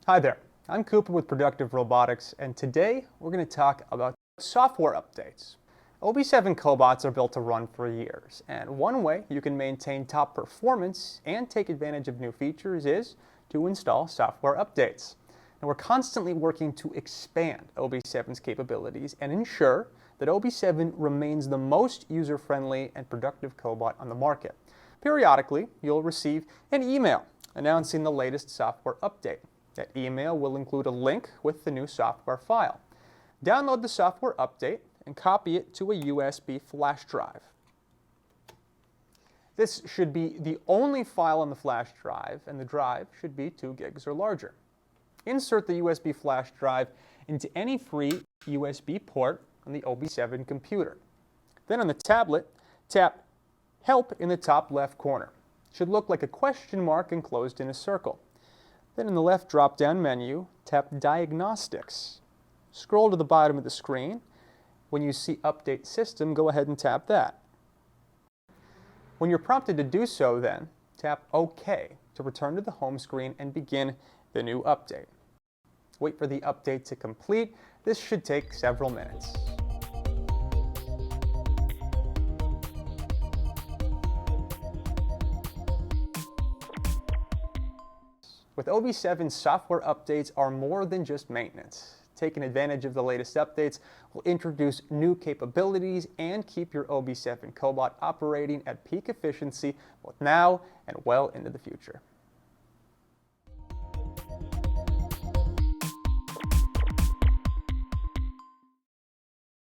Hi there, I'm Cooper with Productive Robotics, and today we're going to talk about software updates. OB7 cobots are built to run for years, and one way you can maintain top performance and take advantage of new features is to install software updates. And we're constantly working to expand OB7's capabilities and ensure that OB7 remains the most user-friendly and productive cobot on the market. Periodically, you'll receive an email announcing the latest software update. That email will include a link with the new software file. Download the software update and copy it to a USB flash drive. This should be the only file on the flash drive, and the drive should be 2 gigs or larger. Insert the USB flash drive into any free USB port on the OB7 computer. Then on the tablet, tap Help in the top left corner. It should look like a question mark enclosed in a circle. Then in the left drop-down menu, tap Diagnostics. Scroll to the bottom of the screen. When you see Update System, go ahead and tap that. When you're prompted to do so, then, tap OK to return to the home screen and begin the new update. Wait for the update to complete. This should take several minutes. With OB7, software updates are more than just maintenance. Taking advantage of the latest updates will introduce new capabilities and keep your OB7 cobot operating at peak efficiency both now and well into the future.